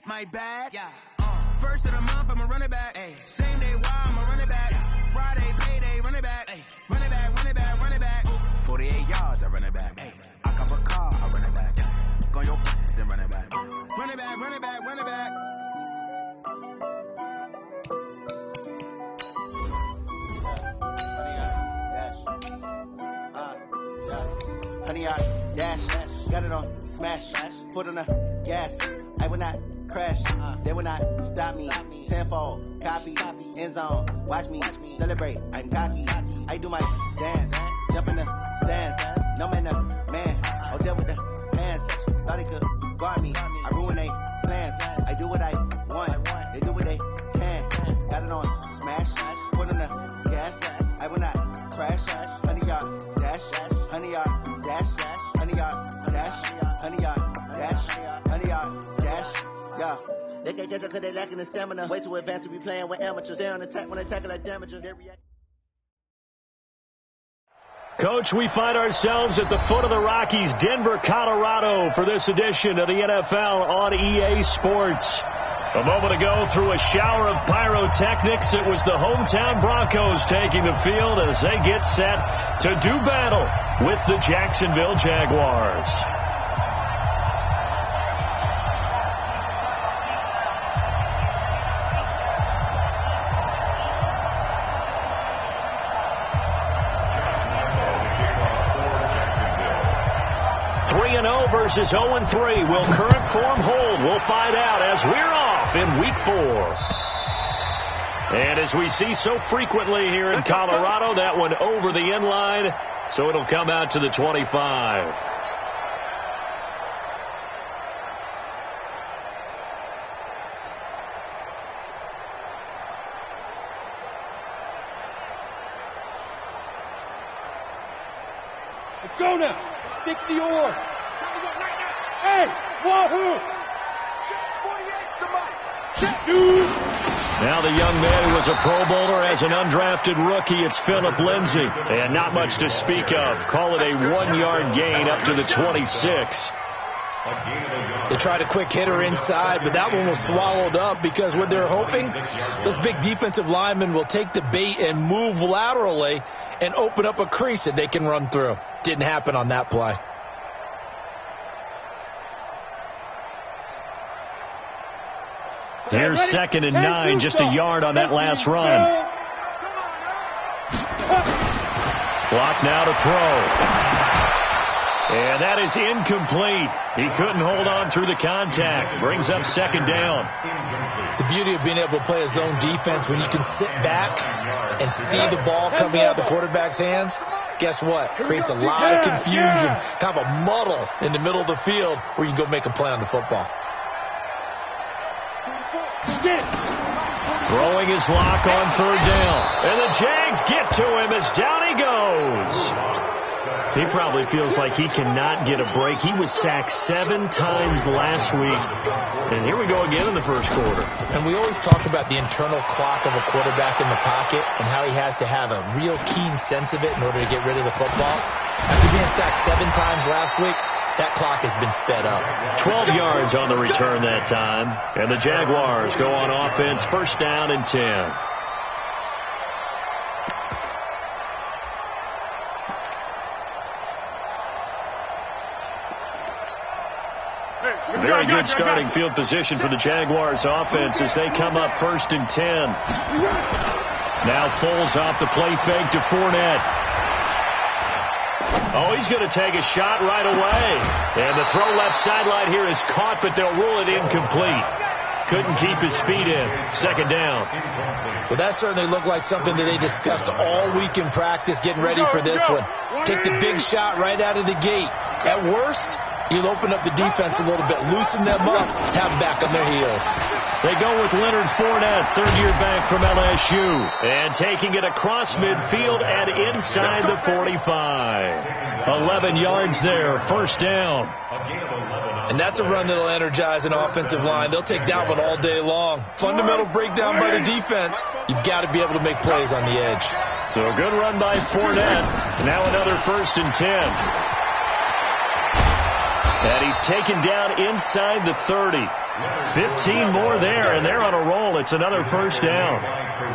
My bad. Yeah. First of the month, I'm a running back. Ay. Same day, why I'm a running back. Yeah. Friday, payday, running back. Ay. Running back, running back, running back. 48 yards, I run it back. Ay. I cop a car, I run it back. Yeah. Go your then run it back. Run it back, run it back, run it back. Honey, I dash, got it on smash, foot on the gas. I will not crash, they will not stop me. Tenfold, copy, end zone, watch me celebrate. I'm cocky, I do my dance, jump in the stands. No man, man, I'll deal with the hands. Thought he could guard me, I ruin they plans. I do what I want, they do what they can. Got it on smash, foot on the gas. I will not crash, honey, y'all dash, honey, y'all. Dash, honey yard, dash, honey yard, dash, honey yard, dash, yeah. They can't catch up cause they lacking the stamina. Way too advanced to be playing with amateurs. They're on attack when they tackle like damagers. Coach, we find ourselves at the foot of the Rockies, Denver, Colorado, for this edition of the NFL on EA Sports. A moment ago, through a shower of pyrotechnics, it was the hometown Broncos taking the field as they get set to do battle with the Jacksonville Jaguars. Versus 0-3. Will current form hold? We'll find out as we're off in Week 4. And as we see so frequently here in Colorado, that one over the end line, so it'll come out to the 25. Let's go now. 60 or. Hey, wahoo! Now the young man who was a Pro Bowler as an undrafted rookie, it's Phillip Lindsay. And not much to speak of. Call it a 1-yard gain up to the 26. They tried a quick hitter inside, but that one was swallowed up because what they're hoping, those big defensive linemen will take the bait and move laterally and open up a crease that they can run through. Didn't happen on that play. Here's 2nd and 9, just a yard on that last run. Clock now to throw. And that is incomplete. He couldn't hold on through the contact. Brings up 2nd down. The beauty of being able to play a zone defense, when you can sit back and see the ball coming out of the quarterback's hands, guess what? Creates a lot of confusion, kind of a muddle in the middle of the field where you can go make a play on the football. Throwing his lock on 3rd down. And the Jags get to him as down he goes. He probably feels like he cannot get a break. He was sacked 7 times last week. And here we go again in the first quarter. And we always talk about the internal clock of a quarterback in the pocket and how he has to have a real keen sense of it in order to get rid of the football. After being sacked 7 times last week, that clock has been sped up. 12 yards on the return that time. And the Jaguars go on offense, 1st down and 10. Very good starting field position for the Jaguars offense as they come up 1st and 10. Now Foles off the play fake to Fournette. Oh, he's going to take a shot right away. And the throw left sideline here is caught, but they'll rule it incomplete. Couldn't keep his feet in. 2nd down. Well, that certainly looked like something that they discussed all week in practice getting ready for this one. Take the big shot right out of the gate. At worst, you'll open up the defense a little bit, loosen them up, have them back on their heels. They go with Leonard Fournette, 3rd-year back from LSU. And taking it across midfield and inside the 45. 11 yards there, 1st down. And that's a run that'll energize an offensive line. They'll take that one all day long. Fundamental breakdown by the defense. You've got to be able to make plays on the edge. So a good run by Fournette. Now another 1st and 10. And he's taken down inside the 30. 15 more there, and they're on a roll. It's another first down.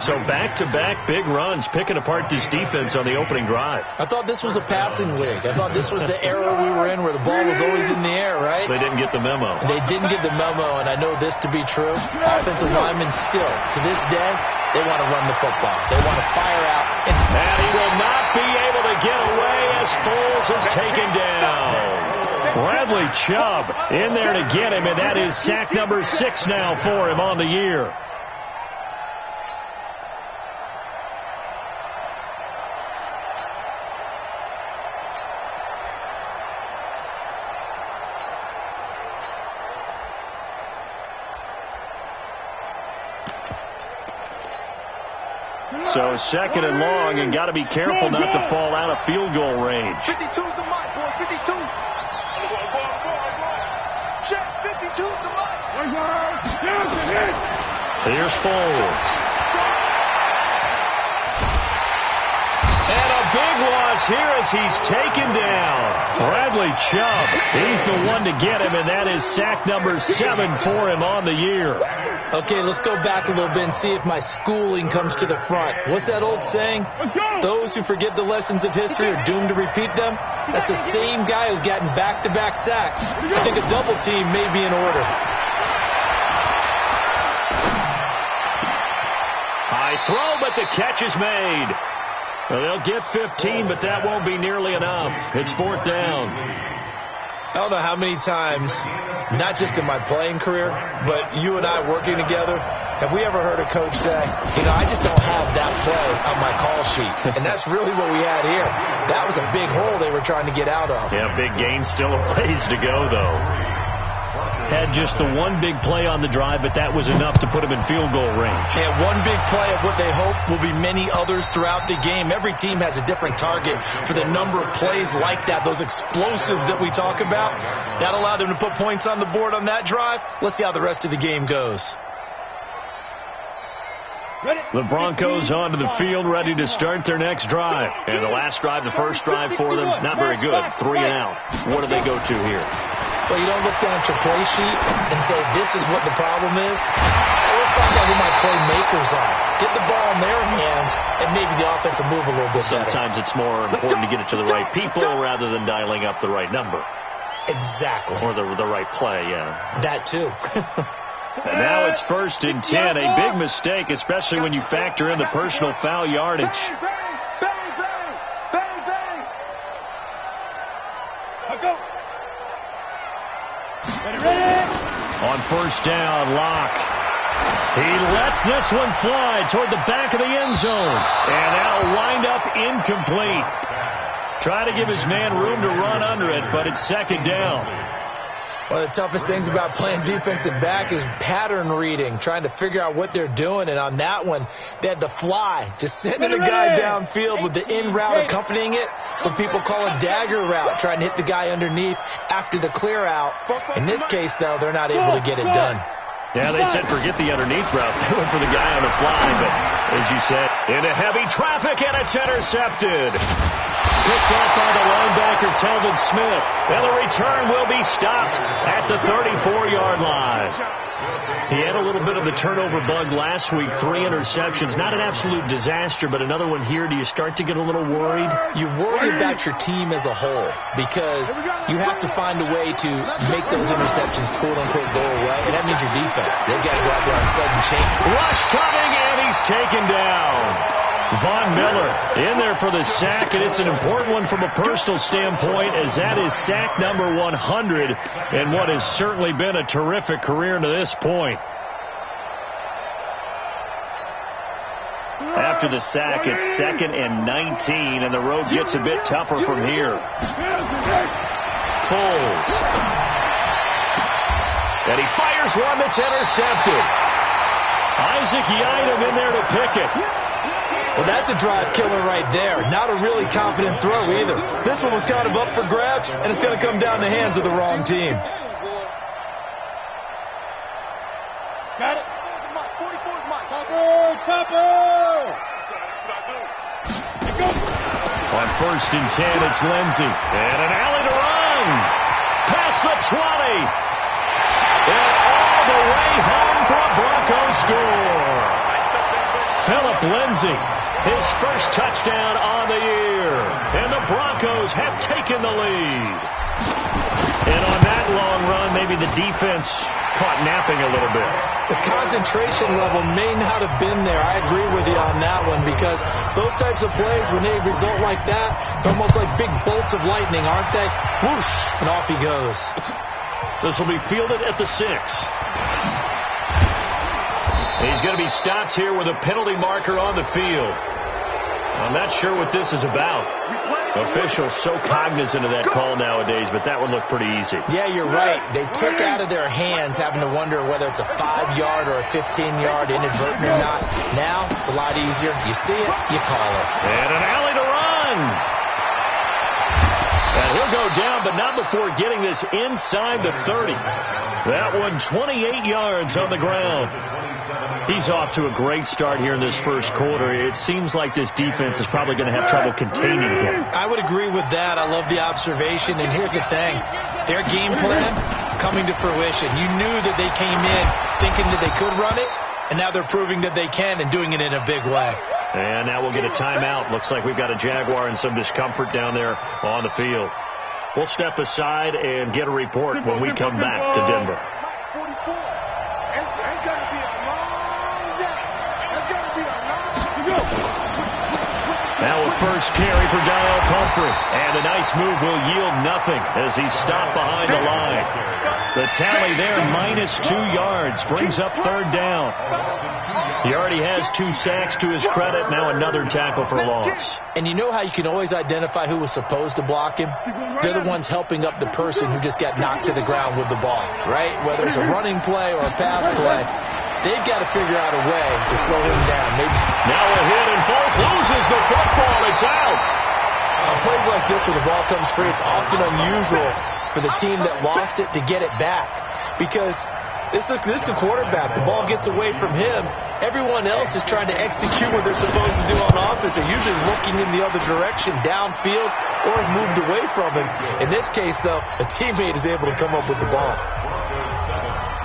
So back-to-back big runs, picking apart this defense on the opening drive. I thought this was a passing league. I thought this was the era we were in where the ball was always in the air, right? They didn't get the memo. They didn't get the memo, and I know this to be true. Offensive linemen still, to this day, they want to run the football. They want to fire out. And he will not be able to get away as Foles is taken down. Bradley Chubb in there to get him, and that is sack number 6 now for him on the year. So second and long, and got to be careful not to fall out of field goal range. 52 is the mic, boy. 52. Check 52 is the mic. Here's Foles. And a big loss here as he's taken down. Bradley Chubb, he's the one to get him, and that is sack number 7 for him on the year. Okay, let's go back a little bit and see if my schooling comes to the front. What's that old saying? Those who forget the lessons of history are doomed to repeat them. That's the same guy who's gotten back-to-back sacks. I think a double team may be in order. High throw, but the catch is made. Well, they'll get 15, but that won't be nearly enough. It's 4th down. I don't know how many times, not just in my playing career, but you and I working together, have we ever heard a coach say, I just don't have that play on my call sheet. And that's really what we had here. That was a big hole they were trying to get out of. Yeah, big gain, still a ways to go, though. Had just the one big play on the drive, but that was enough to put him in field goal range. And one big play of what they hope will be many others throughout the game. Every team has a different target for the number of plays like that, those explosives that we talk about. That allowed them to put points on the board on that drive. Let's see how the rest of the game goes. The Broncos onto the field, ready to start their next drive. And the last drive, the first drive for them, not very good. 3 and out. What do they go to here? Well, you don't look down at your play sheet and say, this is what the problem is. Let's find out who my playmakers are. Get the ball in their hands, and maybe the offense will move a little bit better. Sometimes it's more important to get it to the right people rather than dialing up the right number. Exactly. Or the right play, yeah. That too. And now it's 1st and 10. A big mistake, especially when you factor in the personal foul yardage. Bang, bang, bang, bang, bang. I'll go. On 1st down, Locke. He lets this one fly toward the back of the end zone. And that'll wind up incomplete. Try to give his man room to run under it, but it's 2nd down. One of the toughest things about playing defensive back is pattern reading, trying to figure out what they're doing. And on that one, they had the fly, just sending a guy downfield with the in route accompanying it, what people call a dagger route, trying to hit the guy underneath after the clear out. In this case, though, they're not able to get it done. Yeah, they said forget the underneath route. They went for the guy on the fly, but as you said, into heavy traffic, and it's intercepted. Picked off by the linebacker, Telvin Smith. And the return will be stopped at the 34-yard line. He had a little bit of the turnover bug last week, 3 interceptions. Not an absolute disaster, but another one here. Do you start to get a little worried? You worry about your team as a whole because you have to find a way to make those interceptions, quote-unquote, go away, and that means your defense. They've got to go out there on sudden change. Rush coming, and he's taken down. Von Miller in there for the sack, and it's an important one from a personal standpoint, as that is sack number 100 and what has certainly been a terrific career to this point. After the sack, it's 2nd and 19, and the road gets a bit tougher from here. Foles. And he fires one that's intercepted. Isaac Yiadom in there to pick it. Well, that's a drive killer right there. Not a really confident throw either. This one was kind of up for grabs, and it's going to come down the hands of the wrong team. Got it. 44's Mike. Topper. On 1st and 10, it's Lindsey. And an alley to run. Pass the 20. And all the way home for a Broncos score. Philip Lindsay, his first touchdown on the year. And the Broncos have taken the lead. And on that long run, maybe the defense caught napping a little bit. The concentration level may not have been there. I agree with you on that one, because those types of plays, when they result like that, they're almost like big bolts of lightning, aren't they? Whoosh, and off he goes. This will be fielded at the 6. He's going to be stopped here with a penalty marker on the field. I'm not sure what this is about. Officials so cognizant of that call nowadays, but that one looked pretty easy. Yeah, you're right. They took out of their hands having to wonder whether it's a 5-yard or a 15-yard inadvertent or not. Now, it's a lot easier. You see it, you call it. And an alley to run. And he'll go down, but not before getting this inside the 30. That one 28 yards on the ground. He's off to a great start here in this first quarter. It seems like this defense is probably going to have trouble containing him. I would agree with that. I love the observation. And here's the thing. Their game plan coming to fruition. You knew that they came in thinking that they could run it, and now they're proving that they can and doing it in a big way. And now we'll get a timeout. Looks like we've got a Jaguar and some discomfort down there on the field. We'll step aside and get a report when we come back to Denver. Now a first carry for Daniel Pumphrey. And a nice move will yield nothing as he's stopped behind the line. The tally there, -2 yards, brings up third down. He already has 2 sacks to his credit. Now another tackle for loss. And you know how you can always identify who was supposed to block him? They're the ones helping up the person who just got knocked to the ground with the ball, right? Whether it's a running play or a pass play, they've got to figure out a way to slow him down. Maybe. Now a hit, and Folk loses the football. It's out. On plays like this where the ball comes free, it's often unusual for the team that lost it to get it back, because this is the quarterback. The ball gets away from him. Everyone else is trying to execute what they're supposed to do on offense. They're usually looking in the other direction, downfield, or have moved away from him. In this case, though, a teammate is able to come up with the ball.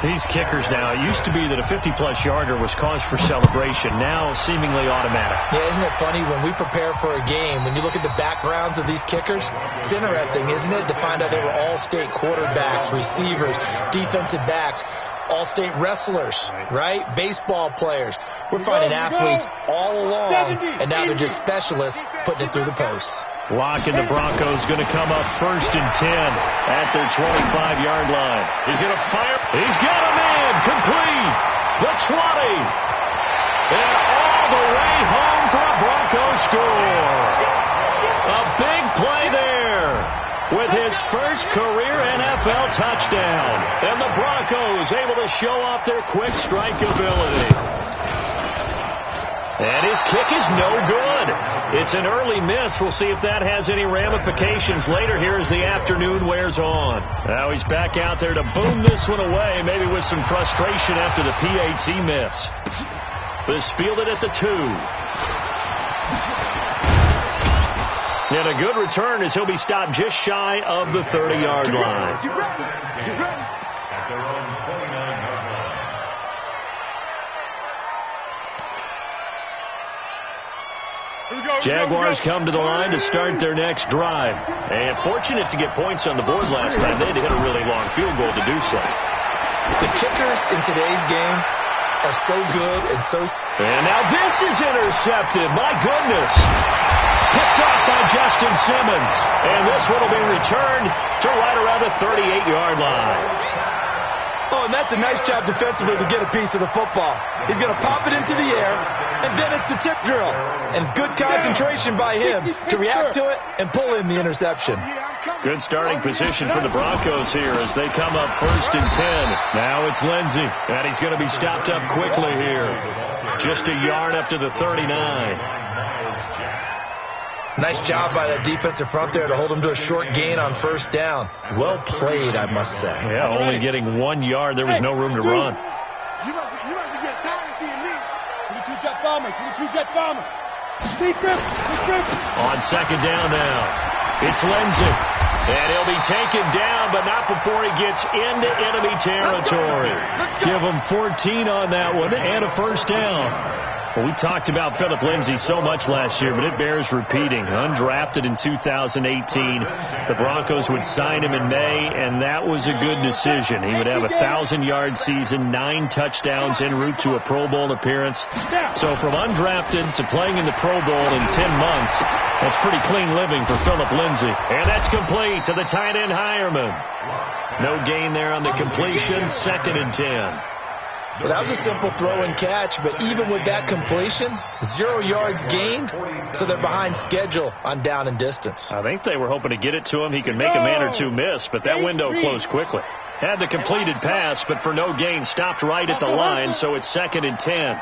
These kickers now, it used to be that a 50-plus yarder was cause for celebration. Now seemingly automatic. Yeah, isn't it funny when we prepare for a game, when you look at the backgrounds of these kickers, it's interesting, isn't it, to find out they were all-state quarterbacks, receivers, defensive backs, all-state wrestlers, right? Baseball players. We're finding athletes all along, and now they're just specialists putting it through the posts. Lock and the Broncos going to come up 1st and 10 at their 25-yard line. He's going to fire. He's got a man. Complete. The 20. And all the way home for a Broncos score. A big play there with his first career NFL touchdown. And the Broncos able to show off their quick strike ability. And his kick is no good. It's an early miss. We'll see if that has any ramifications later here as the afternoon wears on. Now he's back out there to boom this one away, maybe with some frustration after the PAT miss. This fielded at the 2. And a good return as he'll be stopped just shy of the 30-yard line. Get ready. At their own 29-yard line. Jaguars come to the line to start their next drive. And fortunate to get points on the board last time. They had to hit a really long field goal to do so. The kickers in today's game are so good and so... And now this is intercepted. My goodness. Picked off by Justin Simmons. And this one will be returned to right around the 38-yard line. Oh, and that's a nice job defensively to get a piece of the football. He's going to pop it into the air, and then it's the tip drill. And good concentration by him to react to it and pull in the interception. Good starting position for the Broncos here as they come up 1st and 10. Now it's Lindsay, and he's going to be stopped up quickly here. Just a yard up to the 39. Nice job by that defensive front there to hold him to a short gain on 1st down. Well played, I must say. Yeah, only getting 1 yard. There was no room to run. You must be getting tired of seeing me. 22 jet bomber. 22 jet bomber. Speed grip. On 2nd down now, it's Lindsay. And he'll be taken down, but not before he gets into enemy territory. Give him 14 on that one and a first down. Well, we talked about Phillip Lindsay so much last year, but it bears repeating. Undrafted in 2018. The Broncos would sign him in May, and that was a good decision. He would have a 1,000-yard season, 9 touchdowns en route to a Pro Bowl appearance. So from undrafted to playing in the Pro Bowl in 10 months, that's pretty clean living for Phillip Lindsay. And that's complete to the tight end Hireman. No gain there on the completion, 2nd and 10. Well, that was a simple throw and catch, but even with that completion, 0 yards gained, so they're behind schedule on down and distance. I think they were hoping to get it to him. He could make a man or two miss, but that window closed quickly. Had the completed pass, but for no gain, stopped right at the line, so it's 2nd and 10.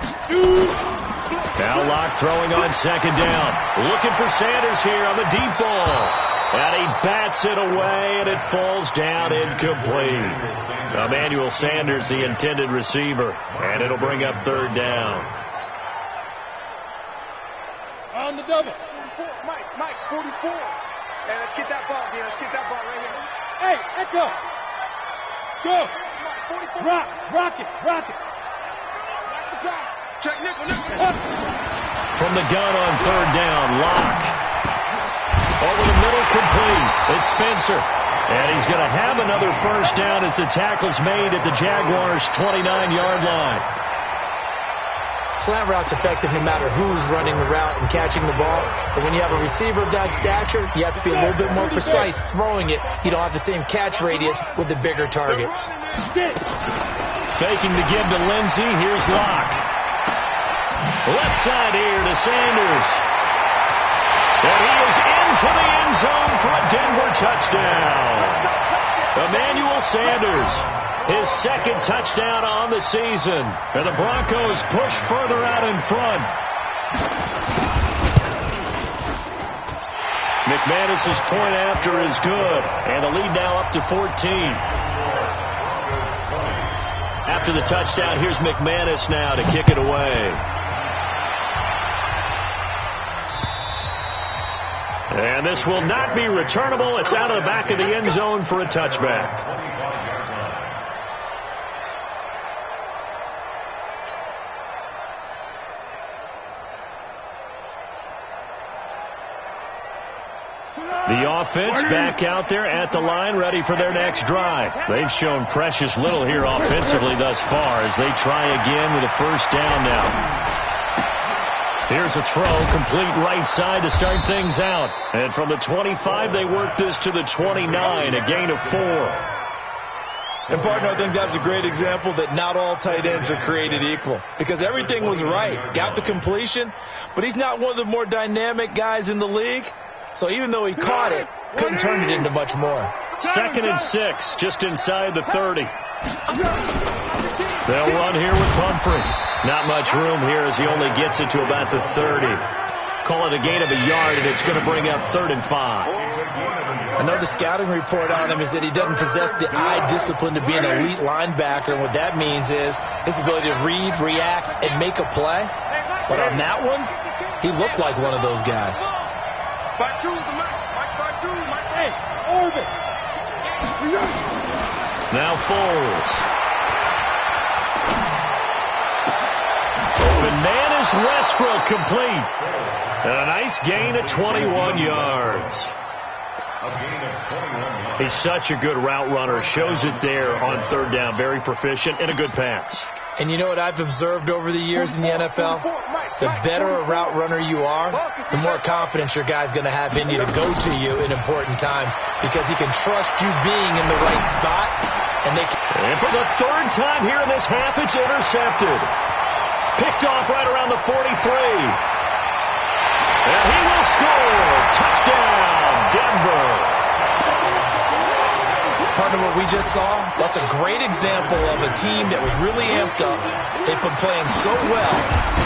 Now Locke throwing on 2nd down. Looking for Sanders here on the deep ball. And he bats it away, and it falls down incomplete. Emmanuel Sanders, the intended receiver, and it'll bring up 3rd down. On the double. 44. Mike, 44. Hey, let's get that ball again. Let's get that ball right here. Hey, let's go. Go. Mike, 44. Rock it. Rock the pass. Check nickel. From the gun on 3rd down, Locke. Over the middle, complete. It's Spencer. And he's going to have another first down as the tackle's made at the Jaguars' 29-yard line. Slant route's effective no matter who's running the route and catching the ball. But when you have a receiver of that stature, you have to be a little bit more precise throwing it. You don't have the same catch radius with the bigger targets. Faking the give to Lindsay. Here's Locke. Left side here to Sanders. And he is into the end zone for a Denver touchdown. Emmanuel Sanders, his 2nd touchdown on the season. And the Broncos push further out in front. McManus's point after is good. And the lead now up to 14. After the touchdown, here's McManus now to kick it away. And this will not be returnable. It's out of the back of the end zone for a touchback. The offense back out there at the line, ready for their next drive. They've shown precious little here offensively thus far as they try again with a first down now. Here's a throw, complete right side to start things out. And from the 25, they work this to the 29, a gain of 4. And, partner, I think that's a great example that not all tight ends are created equal. Because everything was right. Got the completion, but he's not one of the more dynamic guys in the league. So even though he caught it, couldn't turn it into much more. 2nd and 6, just inside the 30. They'll run here with Pumphrey. Not much room here as he only gets it to about the 30. Call it a gain of a yard, and it's going to bring up 3rd and 5. Another scouting report on him is that he doesn't possess the eye discipline to be an elite linebacker. And what that means is his ability to read, react, and make a play. But on that one, he looked like one of those guys. Hey, Orbit. Now Foles. Bananas Westbrook complete. And a nice gain of 21 yards. He's such a good route runner. Shows it there on 3rd down. Very proficient and a good pass. And you know what I've observed over the years in the NFL? The better a route runner you are, the more confidence your guy's going to have in you to go to you in important times because he can trust you being in the right spot. And for the 3rd time here in this half, it's intercepted. Picked off right around the 43. And he will score. Touchdown, Denver. Partner, what we just saw, that's a great example of a team that was really amped up. They've been playing so well,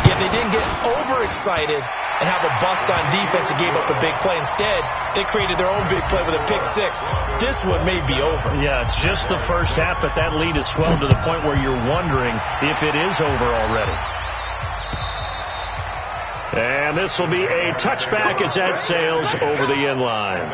yet they didn't get overexcited and have a bust on defense and gave up a big play. Instead, they created their own big play with a pick 6. This one may be over. Yeah, it's just the first half, but that lead has swelled to the point where you're wondering if it is over already. And this will be a touchback as that sails over the end line.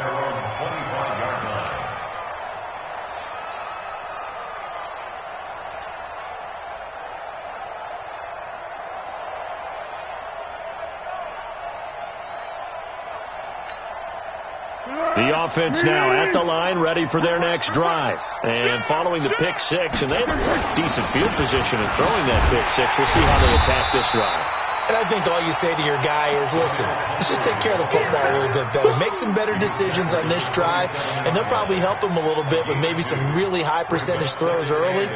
The offense now at the line, ready for their next drive. And following the pick six, and they have a decent field position in throwing that pick six. We'll see how they attack this drive. And I think all you say to your guy is, listen, let's just take care of the football a little bit better. Make some better decisions on this drive, and they'll probably help him a little bit with maybe some really high percentage throws early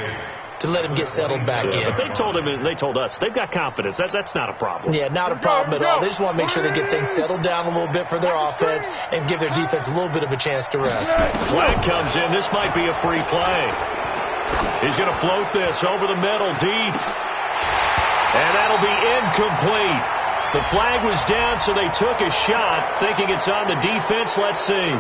to let him get settled back in. But they told him, and they told us, they've got confidence. That's not a problem. Yeah, not a problem at all. They just want to make sure they get things settled down a little bit for their offense and give their defense a little bit of a chance to rest. Flag comes in. This might be a free play. He's going to float this over the middle, deep. And that'll be incomplete. The flag was down, so they took a shot, thinking it's on the defense. Let's see.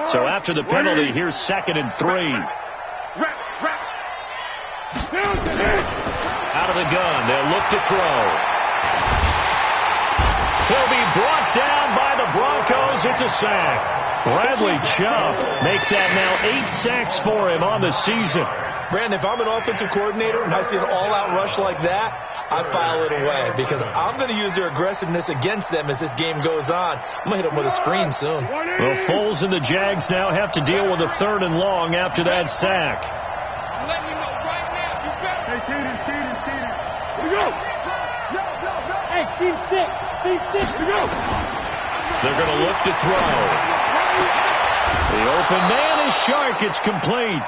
So after the penalty, here's 2nd and 3. Out of the gun, they'll look to throw. He'll be brought down by the Broncos. It's a sack. Bradley Chubb make that now 8 sacks for him on the season. Brandon, if I'm an offensive coordinator and I see an all-out rush like that, I file it away because I'm going to use their aggressiveness against them as this game goes on. I'm going to hit them with a screen soon. Well, Foles and the Jags now have to deal with a 3rd and long after that sack. I'm letting you know right now, you better. Hey, Keaton. Here we go. Hey, Steve 6. Here we go. They're going to look to throw. The open man is Shark. It's complete.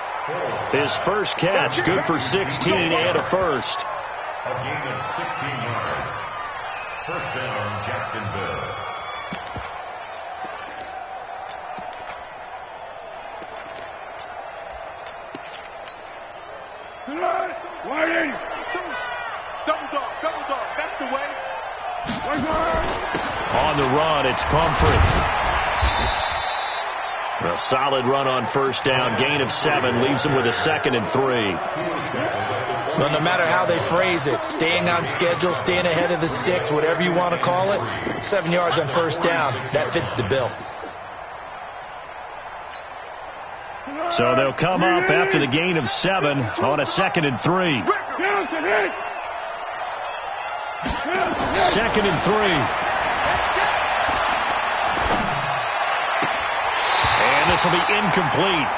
His first catch, good for 16 and a first. A gain of 16 yards. First down, Jacksonville. Wide in. Double dog. That's the way. On the run, it's Pumphrey. A solid run on first down. Gain of 7 leaves him with a 2nd and 3. Well, no matter how they phrase it, staying on schedule, staying ahead of the sticks, whatever you want to call it, 7 yards on first down, that fits the bill. So they'll come up after the gain of 7 on a 2nd and 3. 2nd and 3. And this will be incomplete.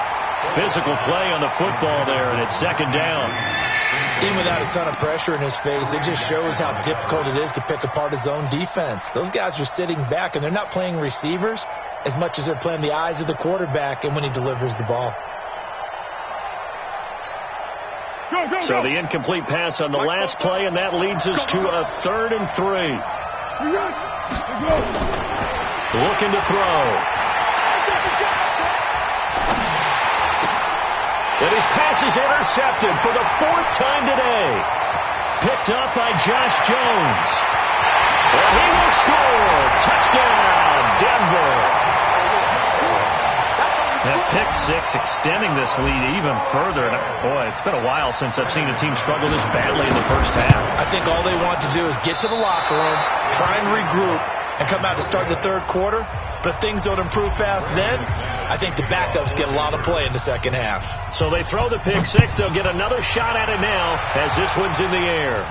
Physical play on the football there, and it's 2nd down. Even without a ton of pressure in his face, it just shows how difficult it is to pick apart his own defense. Those guys are sitting back, and they're not playing receivers as much as they're playing the eyes of the quarterback and when he delivers the ball. So the incomplete pass on the last play, and that leads us to a 3rd and 3. Looking to throw. And his pass is intercepted for the 4th time today. Picked up by Josh Jones. And he will score. Touchdown, Denver. That pick 6 extending this lead even further. And boy, it's been a while since I've seen a team struggle this badly in the first half. I think all they want to do is get to the locker room, try and regroup, and come out to start the 3rd quarter. But if things don't improve fast then, I think the backups get a lot of play in the second half. So they throw the pick 6. They'll get another shot at it now as this one's in the air.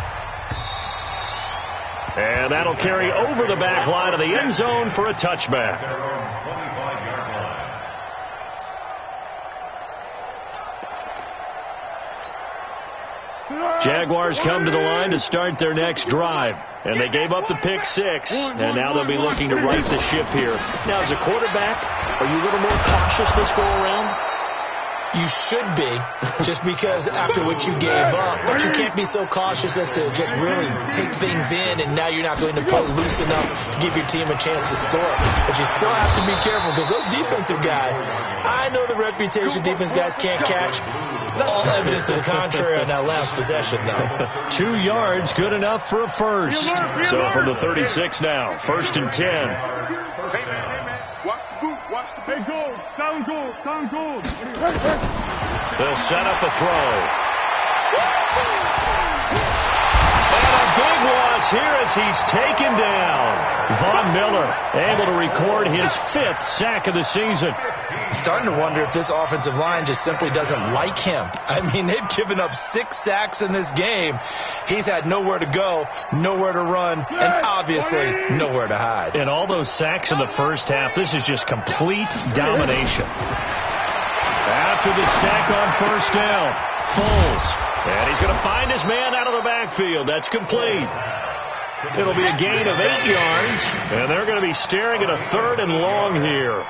And that'll carry over the back line of the end zone for a touchback. Jaguars come to the line to start their next drive. And they gave up the pick 6, and now they'll be looking to right the ship here. Now, as a quarterback, are you a little more cautious this go-around? You should be, just because after what you gave up. But you can't be so cautious as to just really take things in, and now you're not going to play loose enough to give your team a chance to score. But you still have to be careful, because those defensive guys, I know the reputation defense guys can't catch. All evidence to the contrary on that last possession, though. 2 yards, good enough for a first. So from the 36 now, 1st and 10. Hey, man. Watch the boot. Hey, goal. Down goal. They'll set up a throw. And a big loss here as he's taken down. Von Miller able to record his 5th sack of the season. Starting to wonder if this offensive line just simply doesn't like him. I mean, they've given up 6 sacks in this game. He's had nowhere to go, nowhere to run, and obviously nowhere to hide. And all those sacks in the first half, this is just complete domination. After the sack on first down, Foles. And he's going to find his man out of the backfield. That's complete. It'll be a gain of 8 yards, and they're going to be staring at a 3rd and long here.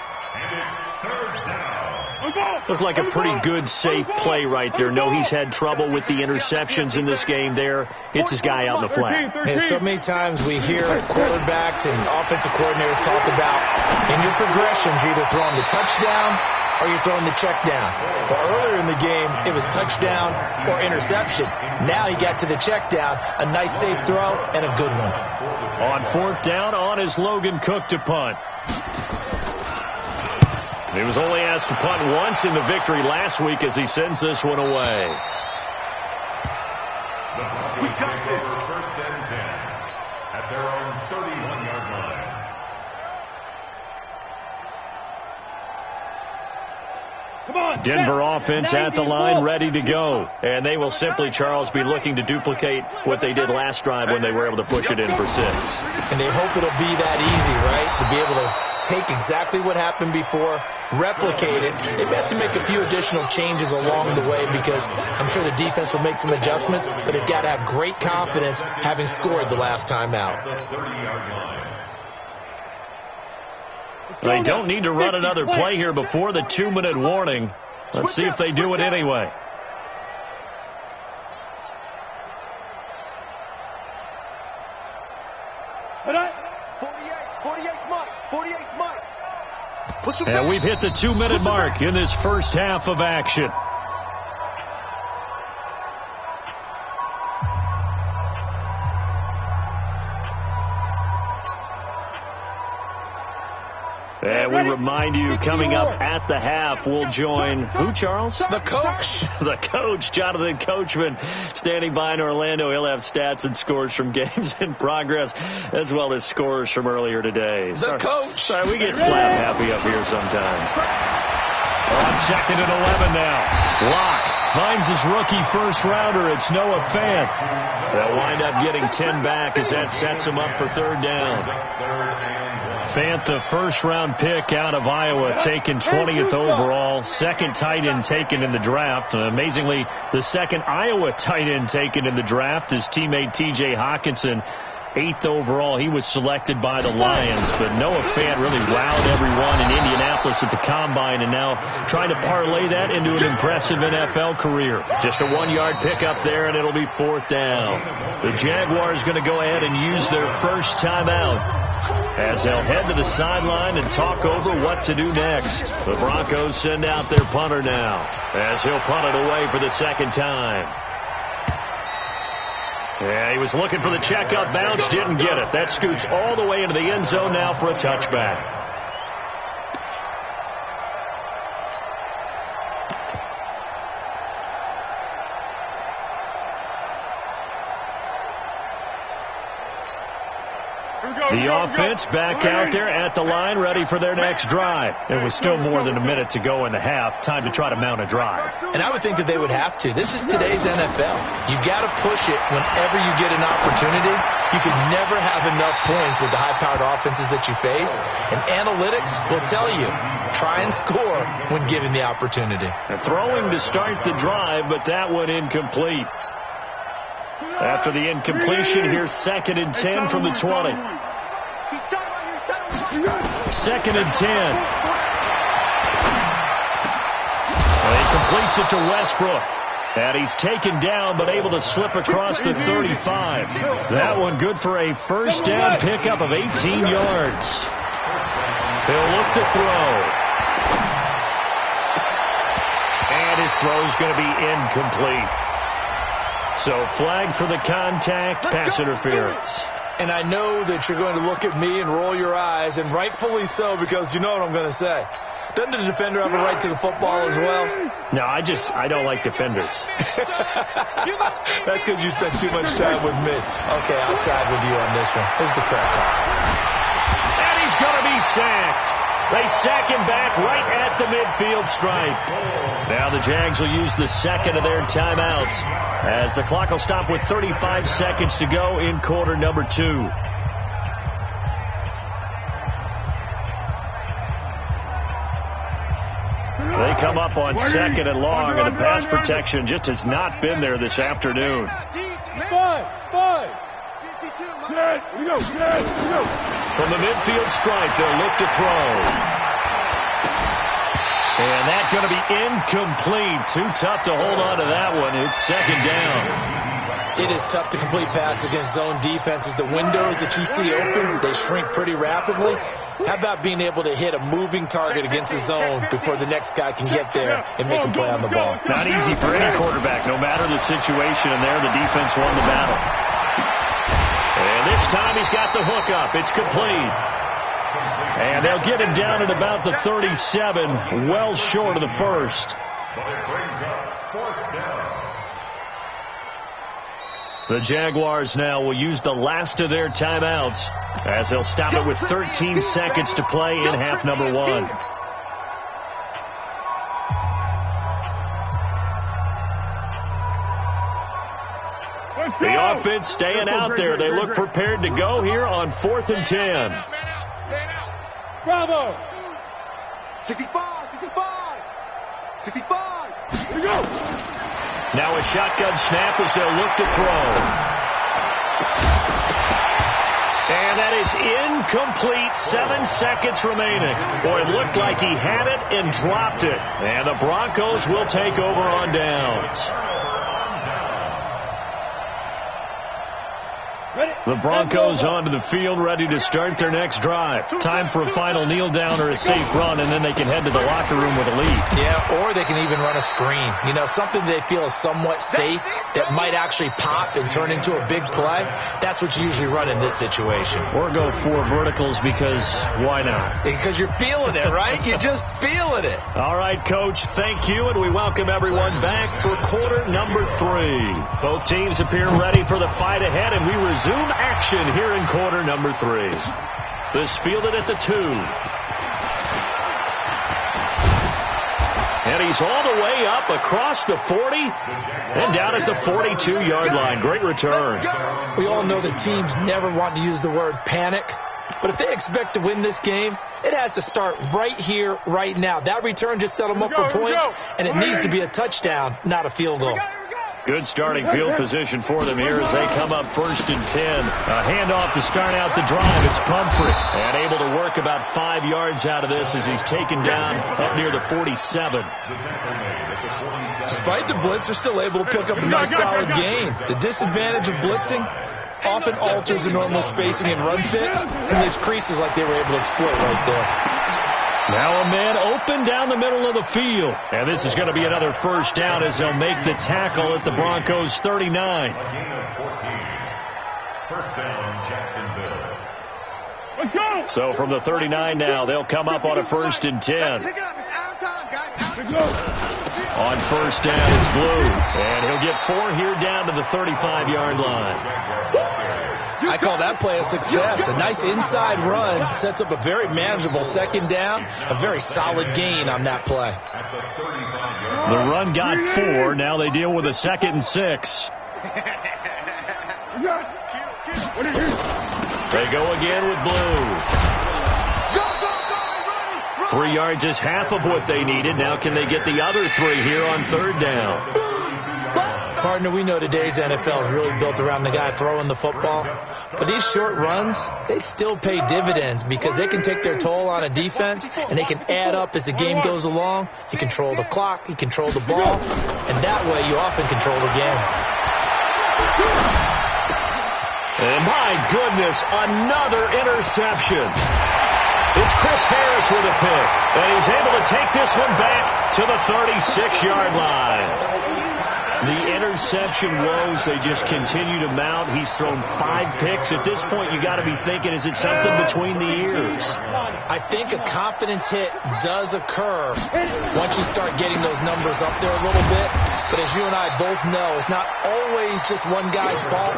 Looked like a pretty good, safe play right there. No, he's had trouble with the interceptions in this game there. Hits his guy out in the flat. And so many times we hear quarterbacks and offensive coordinators talk about in your progressions, you're either throwing the touchdown or you're throwing the check down. But earlier in the game, it was touchdown or interception. Now he got to the check down, a nice safe throw, and a good one. On 4th down, on is Logan Cook to punt. He was only asked to punt once in the victory last week as he sends this one away. The Broncos take over 1st and 10 at their own 31-yard line. Denver offense at the line, ready to go. And they will simply, Charles, be looking to duplicate what they did last drive when they were able to push it in for 6. And they hope it'll be that easy, right? To be able to take exactly what happened before, replicate it. They may have to make a few additional changes along the way because I'm sure the defense will make some adjustments, but they've got to have great confidence having scored the last time out. They don't need to run another play here before the 2-minute warning. Let's see if they do it anyway. And we've hit the 2-minute mark in this first half of action. And we remind you, coming up at the half, we'll join who, Charles? The coach. The coach, Jonathan Coachman, standing by in Orlando. He'll have stats and scores from games in progress, as well as scores from earlier today. The coach. Sorry, we get slap happy up here sometimes. On 2nd and 11 now. Locke finds his rookie first-rounder. It's Noah Fant. They'll wind up getting 10 back as that sets him up for 3rd down. Fant, the first-round pick out of Iowa, taken 20th overall, 2nd tight end taken in the draft. Amazingly, the 2nd Iowa tight end taken in the draft is teammate T.J. Hawkinson, 8th overall. He was selected by the Lions, but Noah Fant really wowed everyone in Indianapolis at the Combine, and now trying to parlay that into an impressive NFL career. Just a 1-yard pickup there, and it'll be 4th down. The Jaguars going to go ahead and use their first timeout as they'll head to the sideline and talk over what to do next. The Broncos send out their punter now as he'll punt it away for the 2nd time. Yeah, he was looking for the checkup bounce, didn't get it. That scoots all the way into the end zone now for a touchback. The offense back out there at the line, ready for their next drive. It was still more than a minute to go in the half. Time to try to mount a drive. And I would think that they would have to. This is today's NFL. You got to push it whenever you get an opportunity. You can never have enough points with the high-powered offenses that you face. And analytics will tell you, try and score when given the opportunity. And throwing to start the drive, but that one incomplete. After the incompletion, here's 2nd and 10 from the 20. 2nd and 10. Well, he completes it to Westbrook. And he's taken down, but able to slip across the 35. That one good for a first down pickup of 18 yards. He'll look to throw. And his throw's going to be incomplete. So flag for the contact, pass interference. And I know that you're going to look at me and roll your eyes, and rightfully so, because you know what I'm going to say. Doesn't the defender have a right to the football as well? No, I don't like defenders. That's because you spent too much time with me. Okay, I'll side with you on this one. Here's the correct call. And he's going to be sacked. They sack him back right at the midfield stripe. Now the Jags will use the second of their timeouts as the clock will stop with 35 seconds to go in quarter number 2. They come up on second and long, and the pass protection just has not been there this afternoon. Five. Here we go. From the midfield stripe, they'll look to throw. And that's going to be incomplete. Too tough to hold on to that one. It's second down. It is tough to complete pass against zone defenses. The windows that you see open, they shrink pretty rapidly. How about being able to hit a moving target against a zone before the next guy can get there and make a play on the ball? Not easy for any quarterback. No matter the situation, and there the defense won the battle. And this time he's got the hook up. It's complete. And they'll get him down at about the 37, well short of the first. But it brings up fourth down. The Jaguars now will use the last of their timeouts as they'll stop it with 13 seconds to play in half number 1. The offense staying out there. They look prepared to go here on 4th and 10. Bravo! 65. Here we go! Now a shotgun snap as they'll look to throw. And that is incomplete. 7 seconds remaining. Boy, it looked like he had it and dropped it. And the Broncos will take over on downs. The Broncos onto the field, ready to start their next drive. Time for a final kneel down or a safe run, and then they can head to the locker room with a lead. Yeah, or they can even run a screen. You know, something they feel is somewhat safe that might actually pop and turn into a big play. That's what you usually run in this situation. Or go 4 verticals because why not? Because you're feeling it, right? You're just feeling it. All right, Coach, thank you, and we welcome everyone back for quarter number 3. Both teams appear ready for the fight ahead, and we resume action here in quarter number 3. This fielded at the 2. And he's all the way up across the 40 and down at the 42-yard line. Great return. We all know that teams never want to use the word panic, but if they expect to win this game, it has to start right here, right now. That return just set them up for points, and it needs to be a touchdown, not a field goal. Good starting field position for them here as they come up 1st and 10. A handoff to start out the drive. It's Pumphrey. And able to work about 5 yards out of this as he's taken down up near the 47. Despite the blitz, they're still able to pick up a nice solid gain. The disadvantage of blitzing often alters the normal spacing and run fits and leaves creases like they were able to exploit right there. Now a man open down the middle of the field. And this is going to be another first down as they'll make the tackle at the Broncos 39. First down, Jacksonville. Let's go! So from the 39 now, they'll come up on a 1st and 10. Pick it up. It's our time, guys. Let's go! On first down, it's Blue. And he'll get 4 here down to the 35-yard line. I call that play a success. A nice inside run sets up a very manageable second down. A very solid gain on that play. The run got 4. Now they deal with a 2nd and 6. They go again with Blue. 3 yards is half of what they needed. Now can they get the other 3 here on 3rd down? Partner, we know today's NFL is really built around the guy throwing the football. But these short runs, they still pay dividends because they can take their toll on a defense and they can add up as the game goes along. You control the clock, you control the ball, and that way you often control the game. And my goodness, another interception. It's Chris Harris with a pick, and he's able to take this one back to the 36-yard line. The interception woes, they just continue to mount. He's thrown 5 picks. At this point, you got to be thinking, is it something between the ears? I think a confidence hit does occur once you start getting those numbers up there a little bit. But as you and I both know, it's not always just one guy's fault.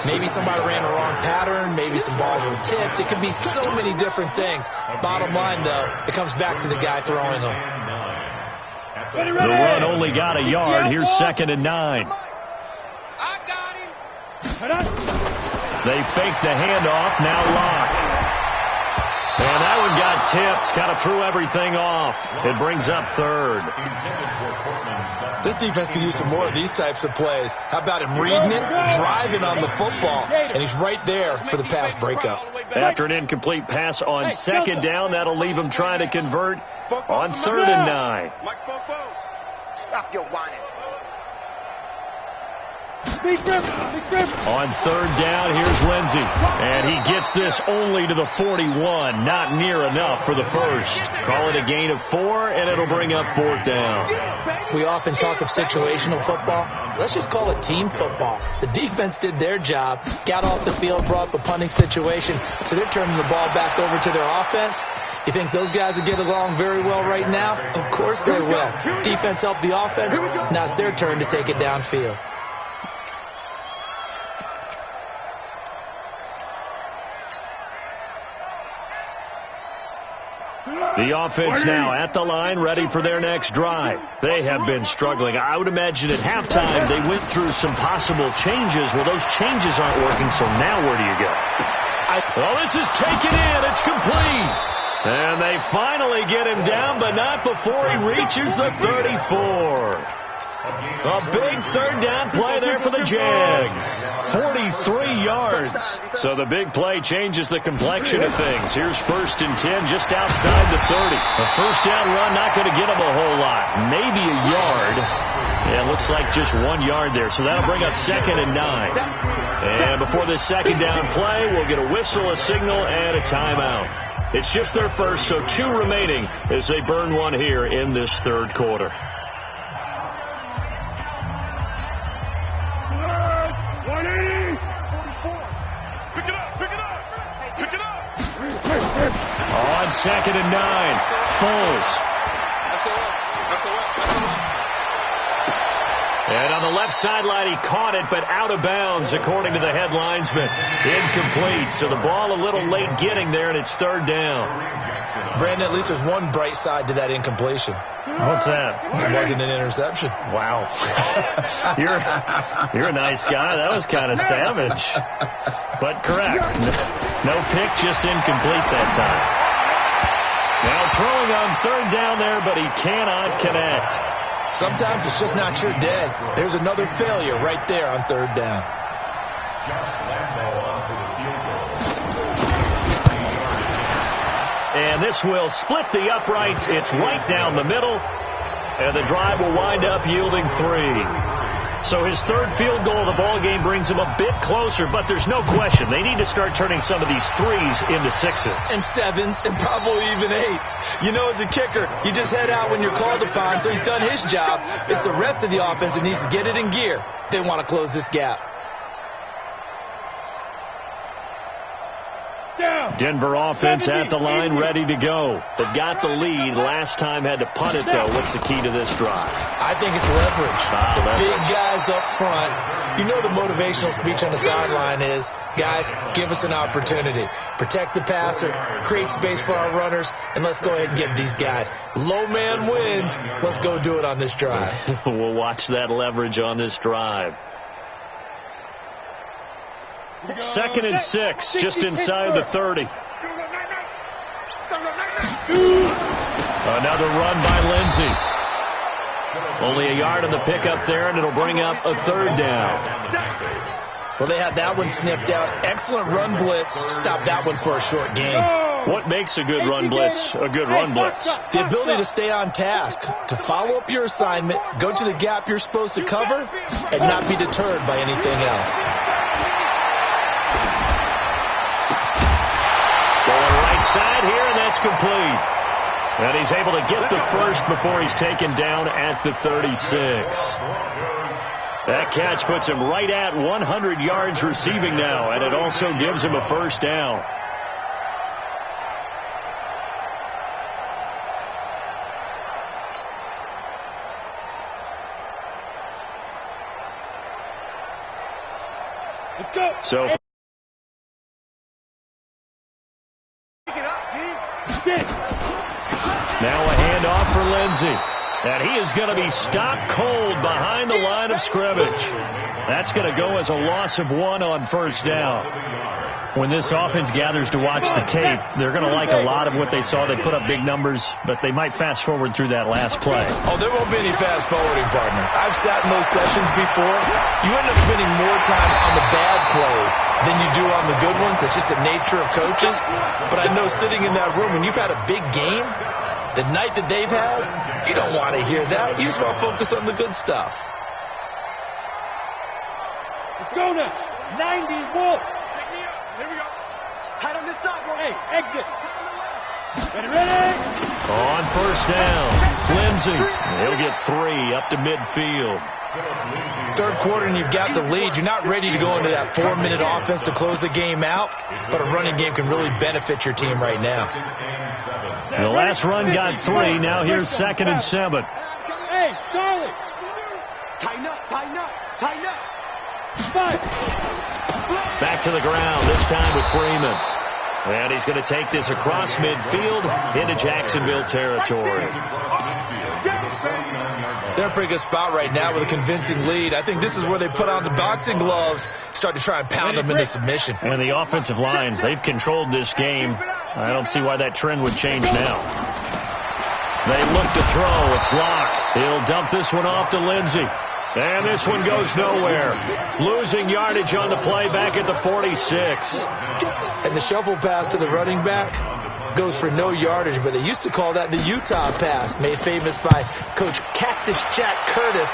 Maybe somebody ran a wrong pattern. Maybe some balls were tipped. It could be so many different things. Bottom line, though, it comes back to the guy throwing them. The run only got a yard. Here's 2nd and 9. I got him. They fake the handoff. Now Locke. And that one got tipped. Kind of threw everything off. It brings up 3rd. This defense could use some more of these types of plays. How about him reading it, driving on the football, and he's right there for the pass breakup. After an incomplete pass on 2nd down, that'll leave him trying to convert on 3rd and 9. Stop your whining. On 3rd down, here's Lindsey. And he gets this only to the 41. Not near enough for the first. Call it a gain of 4, and it'll bring up 4th down. We often talk of situational football. Let's just call it team football. The defense did their job, got off the field, brought the punting situation, so they're turning the ball back over to their offense. You think those guys will get along very well right now? Of course they will. Defense helped the offense. Now it's their turn to take it downfield. The offense now at the line, ready for their next drive. They have been struggling. I would imagine at halftime they went through some possible changes. Well, those changes aren't working, so now where do you go? Well, this is taken in. It's complete. And they finally get him down, but not before he reaches the 34. A big 3rd down play there for the Jags. 43 yards. So the big play changes the complexion of things. Here's 1st and 10 just outside the 30. A 1st down run not going to get him a whole lot. Maybe a yard. Yeah, it looks like just 1 yard there. So that'll bring up 2nd and 9. And before this 2nd down play, we'll get a whistle, a signal, and a timeout. It's just their first, so 2 remaining as they burn one here in this 3rd quarter. On 2nd and 9, Foles. And on the left sideline, he caught it, but out of bounds, according to the head linesman. Incomplete, so the ball a little late getting there, and it's 3rd down. Brandon, at least there's one bright side to that incompletion. What's that? It wasn't an interception. Wow. You're a nice guy. That was kind of savage. But correct. No pick, just incomplete that time. Now throwing on 3rd down there, but he cannot connect. Sometimes it's just not your day. There's another failure right there on 3rd down. And this will split the uprights. It's right down the middle. And the drive will wind up yielding 3. So his 3rd field goal of the ball game brings him a bit closer, but there's no question. They need to start turning some of these 3s into 6s. And 7s, and probably even 8s. You know, as a kicker, you just head out when you're called upon, so he's done his job. It's the rest of the offense that needs to get it in gear. They want to close this gap. Denver offense at the line, ready to go. They've got the lead. Last time had to punt it, though. What's the key to this drive? I think it's leverage. Big guys up front. You know the motivational speech on the sideline is, guys, give us an opportunity. Protect the passer, create space for our runners, and let's go ahead and get these guys. Low man wins. Let's go do it on this drive. We'll watch that leverage on this drive. 2nd and 6, just inside the 30. Another run by Lindsey. Only a yard on the pickup there, and it'll bring up a 3rd down. Well, they had that one snipped out. Excellent run blitz. Stop that one for a short gain. What makes a good run blitz a good run blitz? The ability to stay on task, to follow up your assignment, go to the gap you're supposed to cover, and not be deterred by anything else. Going right side here, and that's complete. And he's able to get the first before he's taken down at the 36. That catch puts him right at 100 yards receiving now, and it also gives him a first down. Let's go. So now a handoff for Lindsey. And he is going to be stopped cold behind the line of scrimmage. That's going to go as a loss of 1 on first down. When this offense gathers to watch the tape, they're going to like a lot of what they saw. They put up big numbers, but they might fast forward through that last play. Oh, there won't be any fast forwarding, partner. I've sat in those sessions before. You end up spending more time on the bad plays than you do on the good ones. It's just the nature of coaches. But I know sitting in that room, when you've had a big game, the night that they've had, you don't want to hear that. You just want to focus on the good stuff. Let's go now. 90 wolf. Here we go. Tight on this side, bro. Hey, exit. Ready? On first down, Lindsey. He'll get 3 up to midfield. Third quarter and you've got the lead. You're not ready to go into that 4-minute offense to close the game out, but a running game can really benefit your team right now. The last run got 3. Now here's 2nd and 7. Hey, Charlie. Tighten up, tighten up, tighten up. 5. Back to the ground, this time with Freeman. And he's going to take this across midfield into Jacksonville territory. They're in a pretty good spot right now with a convincing lead. I think this is where they put on the boxing gloves, start to try and pound them into submission. And the offensive line, they've controlled this game. I don't see why that trend would change now. They look to throw. It's Locke. He'll dump this one off to Lindsey. And this one goes nowhere. Losing yardage on the play back at the 46. And the shuffle pass to the running back goes for no yardage, but they used to call that the Utah pass, made famous by Coach Cactus Jack Curtis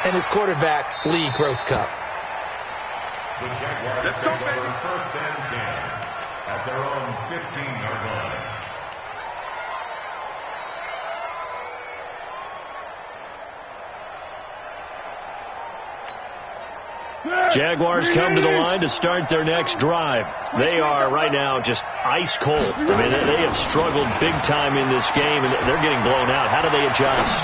and his quarterback, Lee Grosscup. The Jaguars take over 1st and 10 at their own 15-yard line. Jaguars come to the line to start their next drive. They are right now just ice cold. I mean, they have struggled big time in this game, and they're getting blown out. How do they adjust?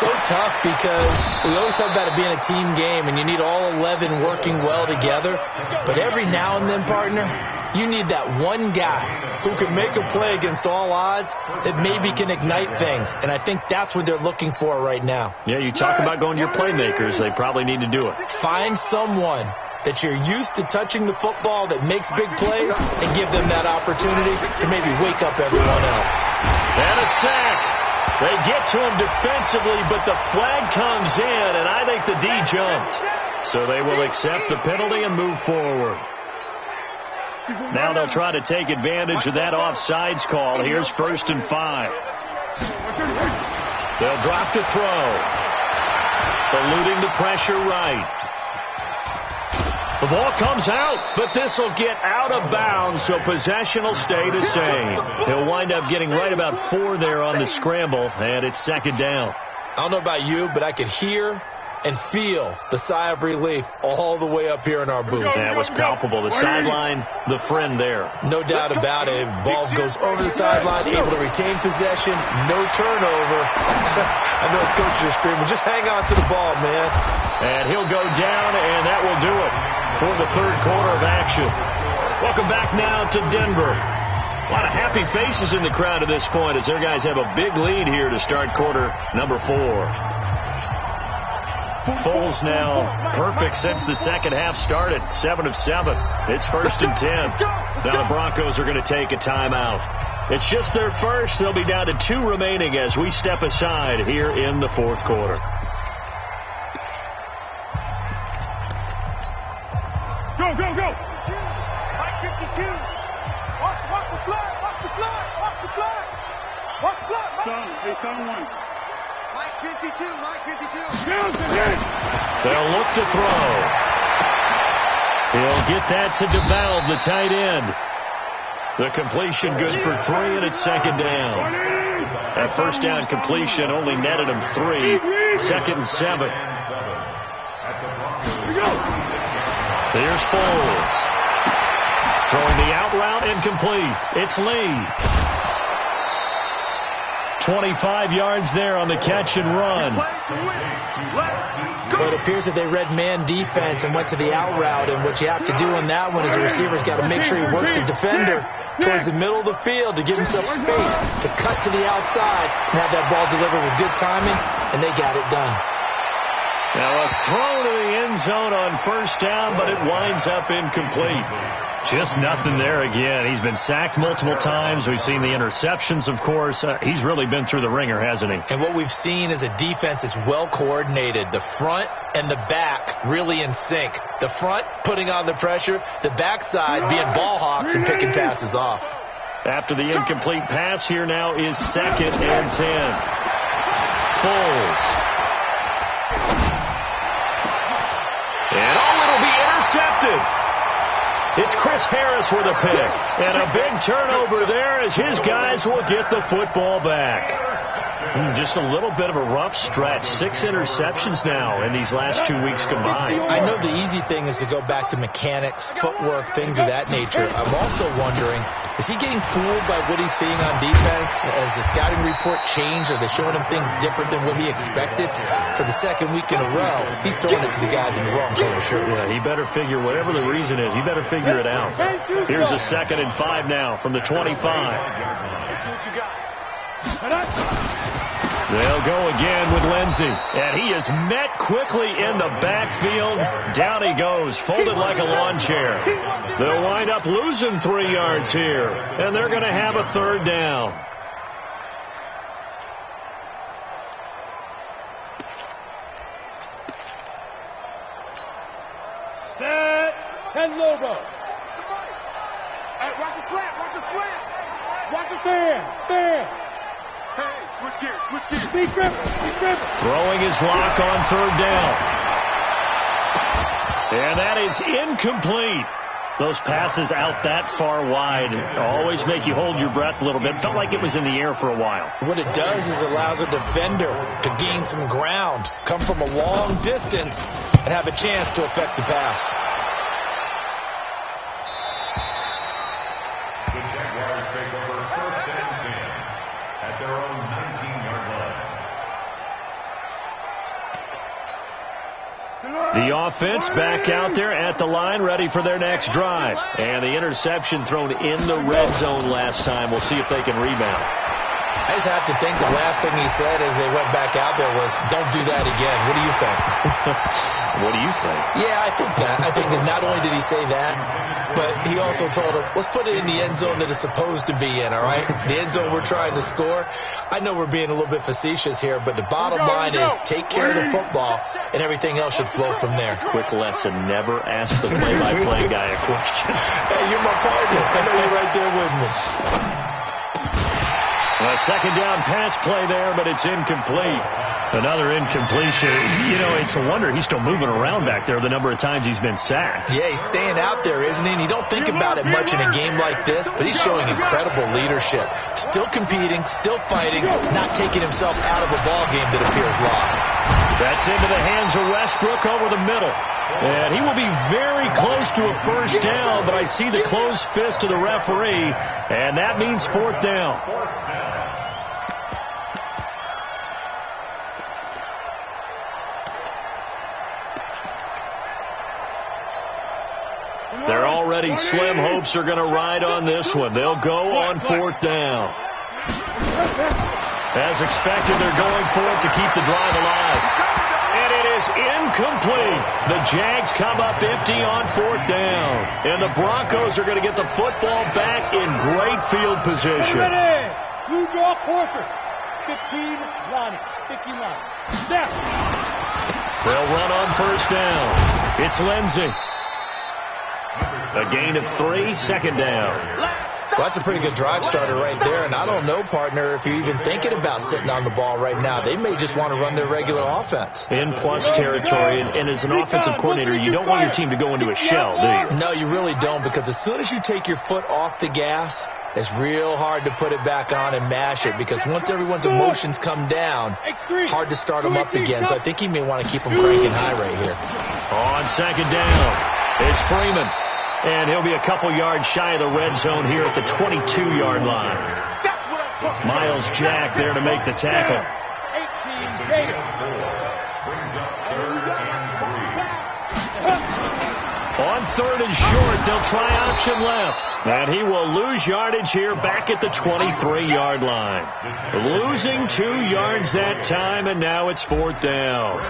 So tough because we always talk about it being a team game, and you need all 11 working well together. But every now and then, partner, you need that one guy who can make a play against all odds that maybe can ignite things. And I think that's what they're looking for right now. Yeah, you talk about going to your playmakers. They probably need to do it. Find someone that you're used to touching the football that makes big plays and give them that opportunity to maybe wake up everyone else. And a sack. They get to him defensively, but the flag comes in, and I think the D jumped. So they will accept the penalty and move forward. Now they'll try to take advantage of that offsides call. Here's 1st and 5. They'll drop to throw. Eluding the pressure right. The ball comes out, but this will get out of bounds, so possession will stay the same. He'll wind up getting right about 4 there on the scramble, and it's 2nd down. I don't know about you, but I could hear and feel the sigh of relief all the way up here in our booth. That was palpable. The sideline, the friend there. No doubt about it. Ball goes over the sideline, able to retain possession, no turnover. I know his coaches are screaming, just hang on to the ball, man. And he'll go down, and that will do it for the 3rd quarter of action. Welcome back now to Denver. A lot of happy faces in the crowd at this point as their guys have a big lead here to start quarter number 4. Foles now perfect since the 2nd half started. 7 of 7. It's 1st and 10. Now the Broncos are going to take a timeout. It's just their first. They'll be down to 2 remaining as we step aside here in the 4th quarter. Go, go, go. Mike 52. Watch the flag. Watch the flag. Watch the flag. Watch the flag. It's on 1. Mike 52. Mike 52. They'll look to throw. He'll get that to DeValve, the tight end. The completion good for 3, and it's 2nd down. That first down completion only netted him 3. 2nd and 7. Here's Foles. Throwing the out route incomplete. It's Lee. 25 yards there on the catch and run. But it appears that they read man defense and went to the out route, and what you have to do on that one is the receiver's got to make sure he works the defender towards the middle of the field to give himself space to cut to the outside and have that ball delivered with good timing, and they got it done. Now a throw to the end zone on first down, but it winds up incomplete. Just nothing there again. He's been sacked multiple times. We've seen the interceptions, of course. He's really been through the ringer, hasn't he? And what we've seen is a defense that's well coordinated. The front and the back really in sync. The front putting on the pressure, the backside being ball hawks and picking passes off. After the incomplete pass, here now is 2nd and 10. Foles. And it'll be intercepted. It's Chris Harris with a pick. And a big turnover there as his guys will get the football back. Just a little bit of a rough stretch. 6 interceptions now in these last 2 weeks combined. I know the easy thing is to go back to mechanics, footwork, things of that nature. I'm also wondering, is he getting fooled by what he's seeing on defense? Has the scouting report changed? Are they showing him things different than what he expected? For the 2nd week in a row, he's throwing it to the guys in the wrong color shirts. Yeah, he better figure, whatever the reason is, he better figure it out. Here's a 2nd and 5 now from the 25. Let's see what you got. They'll go again with Lindsey. And he is met quickly in the backfield. Down he goes, folded like a lawn chair. They'll wind up losing 3 yards here. And they're going to have a 3rd down. Set. 10 logo. Hey, watch the slant. Watch the slant. Watch the Stand. Hey, switch gears. Be driven. Throwing his lock on 3rd down. And that is incomplete. Those passes out that far wide always make you hold your breath a little bit. Felt like it was in the air for a while. What it does is allows a defender to gain some ground, come from a long distance, and have a chance to affect the pass. The Jaguars take over 1st and 10 at their own 19-yard line. The offense back out there at the line, ready for their next drive. And the interception thrown in the red zone last time. We'll see if they can rebound. I just have to think the last thing he said as they went back out there was, don't do that again. What do you think? What do you think? Yeah, I think that. I think that not only did he say that, but he also told him, let's put it in the end zone that it's supposed to be in, all right? The end zone we're trying to score. I know we're being a little bit facetious here, but the bottom line is take care of the football, and everything else should flow from there. Quick lesson, never ask the play-by-play guy a question. Hey, you're my partner. I know you're right there with me. A 2nd down pass play there, but it's incomplete. Another incompletion. You know, it's a wonder he's still moving around back there the number of times he's been sacked. Yeah, he's staying out there, isn't he? And you don't think about it much in a game like this, but he's showing incredible leadership. Still competing, still fighting, not taking himself out of a ball game that appears lost. That's into the hands of Westbrook over the middle. And he will be very close to a 1st down, but I see the closed fist of the referee, and that means 4th down. They're already slim hopes are going to ride on this one. They'll go on 4th down. As expected, they're going for it to keep the drive alive. And it is incomplete. The Jags come up empty on 4th down. And the Broncos are going to get the football back in great field position. Blue draw quarters. 15 line. 15 line. Step. They'll run on 1st down. It's Lindsey. A gain of 3, 2nd down. Well, that's a pretty good drive starter right there. And I don't know, partner, if you're even thinking about sitting on the ball right now. They may just want to run their regular offense. In plus territory. And as an offensive coordinator, you don't want your team to go into a shell, do you? No, you really don't, because as soon as you take your foot off the gas, it's real hard to put it back on and mash it because once everyone's emotions come down, hard to start them up again. So I think he may want to keep them cranking high right here. On second down, it's Freeman. And he'll be a couple yards shy of the red zone here at the 22-yard line. Miles Jack there to make the tackle. 18 Gator. On third and short, they'll try option left. And he will lose yardage here back at the 23-yard line. Losing 2 yards that time, and now it's fourth down.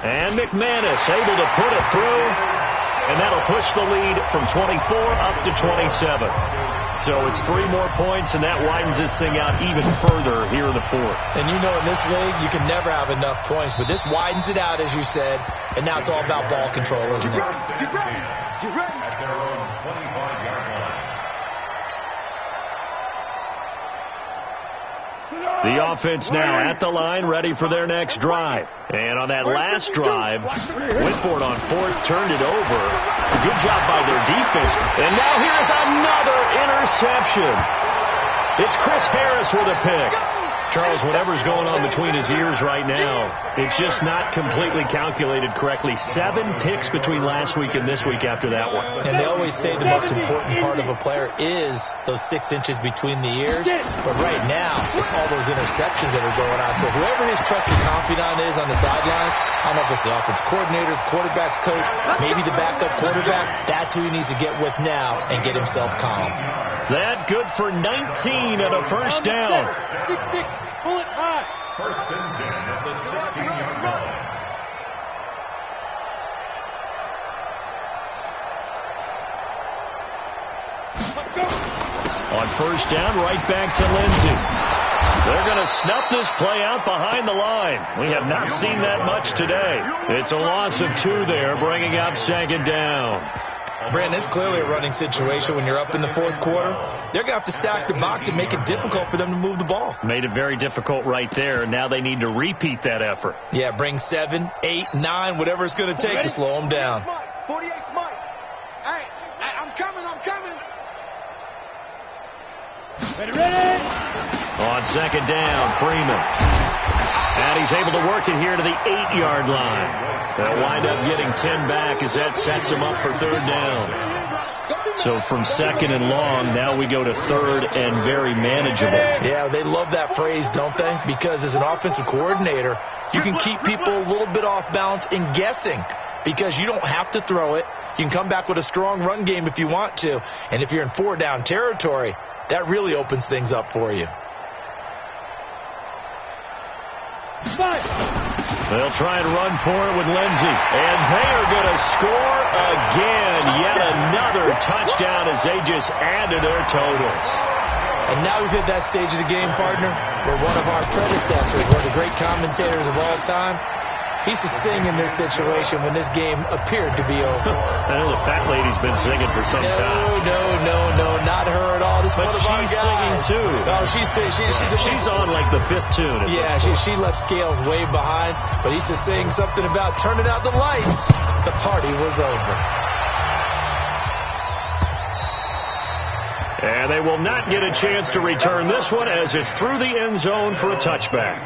And McManus able to put it through, and that'll push the lead from 24 up to 27. So it's 3 more points, and that widens this thing out even further here in the fourth. And you know in this league, you can never have enough points, but this widens it out, as you said, and now it's all about ball control, isn't it? Get ready. At their own 25-yard line. The offense now at the line, ready for their next drive. And on that last drive, went for it on fourth, turned it over. Good job by their defense. And now here's another interception. It's Chris Harris with a pick. Charles, whatever's going on between his ears right now, it's just not completely calculated correctly. 7 picks between last week and this week after that one. And they always say the most important part of a player is those 6 inches between the ears. But right now, it's all those interceptions that are going on. So whoever his trusted confidant is on the sidelines, I don't know if it's the offense coordinator, quarterback's coach, maybe the backup quarterback, that's who he needs to get with now and get himself calm. That good for 19 and a first down. 6-6, pull it high. First and 10 at the 16-yard line. On first down, right back to Lindsey. They're going to snuff this play out behind the line. We have not seen that much today. It's a loss of 2 there, bringing up second down. Brandon, it's clearly a running situation when you're up in the fourth quarter. They're going to have to stack the box and make it difficult for them to move the ball. Made it very difficult right there. Now they need to repeat that effort. Yeah, bring 7, 8, 9, whatever it's going to take to slow them down. 48 Mike. Hey, I'm coming. Ready. On second down, Freeman. And he's able to work it here to the 8-yard line. They'll wind up getting 10 back as that sets them up for third down. So from second and long, now we go to third and very manageable. Yeah, they love that phrase, don't they? Because as an offensive coordinator, you can keep people a little bit off balance and guessing because you don't have to throw it. You can come back with a strong run game if you want to. And if you're in 4-down territory, that really opens things up for you. They'll try and run for it with Lindsey. And they are going to score again. Yet another touchdown as they just add to their totals. And now we've hit that stage of the game, partner, where one of our predecessors, one of the great commentators of all time, he used to sing in this situation when this game appeared to be over. I know the fat lady's been singing for some time. No, not her at all. This but one of our she's guys. singing too. No, she's on like the 5th tune. Yeah, she left Scales way behind, but he's just saying something about turning out the lights. The party was over. And they will not get a chance to return this one as it's through the end zone for a touchback.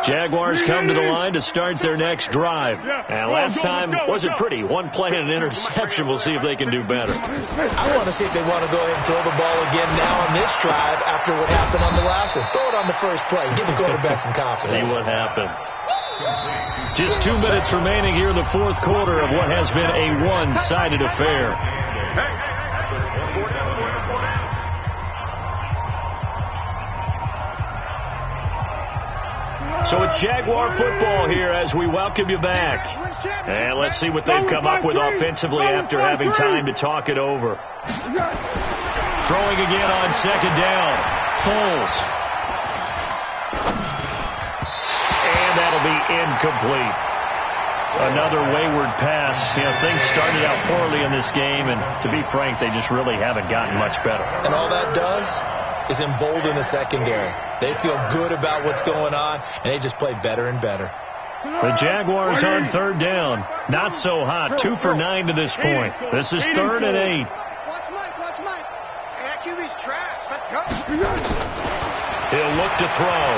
Jaguars come to the line to start their next drive. And last time wasn't pretty. 1 play and an interception. We'll see if they can do better. I want to see if they want to go ahead and throw the ball again now on this drive after what happened on the last one. Throw it on the first play. Give the quarterback some confidence. See what happens. Just 2 minutes remaining here in the fourth quarter of what has been a one-sided affair. So it's Jaguar football here as we welcome you back. And let's see what they've come up with offensively after having time to talk it over. Throwing again on second down. Foles. And that'll be incomplete. Another wayward pass. You know, things started out poorly in this game, and to be frank, they just really haven't gotten much better. And all that does is embolden the secondary. They feel good about what's going on, and they just play better and better. The Jaguars on third down. Not so hot. 2 for 9 to this point. This is 3rd and 8. Watch Mike. Hey, that QB's trash. Let's go. He'll look to throw.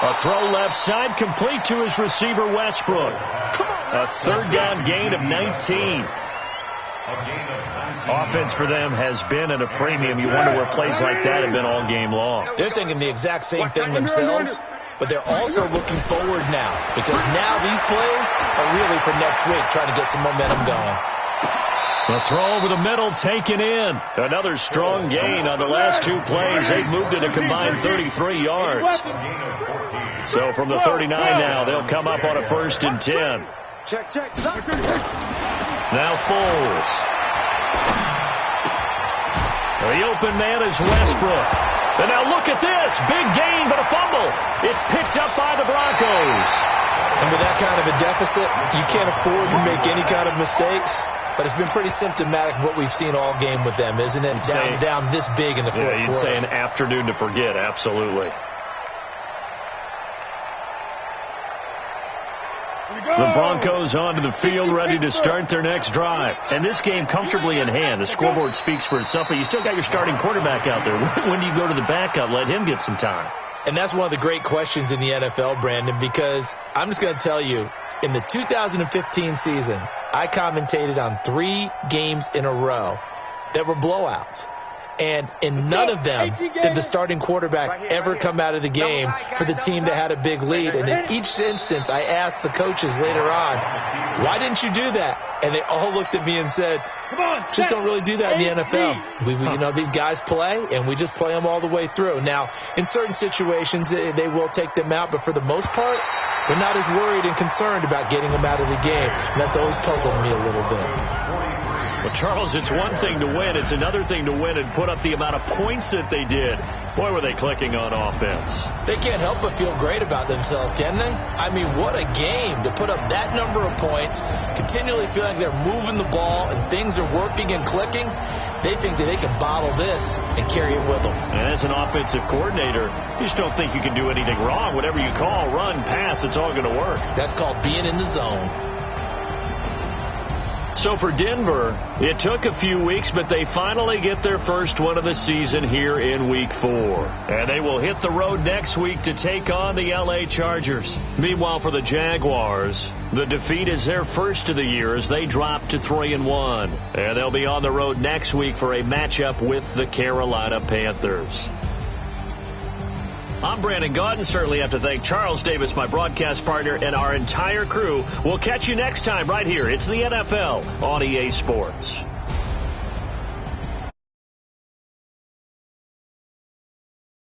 A throw left side, complete to his receiver, Westbrook. A third down gain of 19. Offense for them has been at a premium. You wonder where plays like that have been all game long. They're thinking the exact same thing themselves, but they're also looking forward now, because now these plays are really for next week, trying to get some momentum going. The throw over the middle taken in. Another strong gain on the last 2 plays. They've moved it a combined 33 yards. So from the 39 now, they'll come up on a 1st and 10. Check. Now Foles. The open man is Westbrook. And now look at this. Big gain, but a fumble. It's picked up by the Broncos. And with that kind of a deficit, you can't afford to make any kind of mistakes. But it's been pretty symptomatic of what we've seen all game with them, isn't it? Down this big in the fourth quarter. You'd say an afternoon to forget, absolutely. The Broncos onto the field, ready to start their next drive. And this game comfortably in hand. The scoreboard speaks for itself, but you still got your starting quarterback out there. When do you go to the backup, let him get some time? And that's one of the great questions in the NFL, Brandon, because I'm just going to tell you, in the 2015 season, I commentated on 3 games in a row that were blowouts. And in none of them did the starting quarterback ever come out of the game for the team that had a big lead. And in each instance, I asked the coaches later on, why didn't you do that? And they all looked at me and said, just don't really do that in the NFL. These guys play, and we just play them all the way through. Now, in certain situations, they will take them out, but for the most part, they're not as worried and concerned about getting them out of the game. And that's always puzzled me a little bit. Well, Charles, it's one thing to win. It's another thing to win and put up the amount of points that they did. Boy, were they clicking on offense. They can't help but feel great about themselves, can they? I mean, what a game to put up that number of points, continually feel like they're moving the ball and things are working and clicking. They think that they can bottle this and carry it with them. And as an offensive coordinator, you just don't think you can do anything wrong. Whatever you call, run, pass, it's all going to work. That's called being in the zone. So for Denver, it took a few weeks, but they finally get their first one of the season here in Week 4. And they will hit the road next week to take on the LA Chargers. Meanwhile, for the Jaguars, the defeat is their first of the year as they drop to 3-1. And they'll be on the road next week for a matchup with the Carolina Panthers. I'm Brandon Gaudin. Certainly have to thank Charles Davis, my broadcast partner, and our entire crew. We'll catch you next time right here. It's the NFL on EA Sports.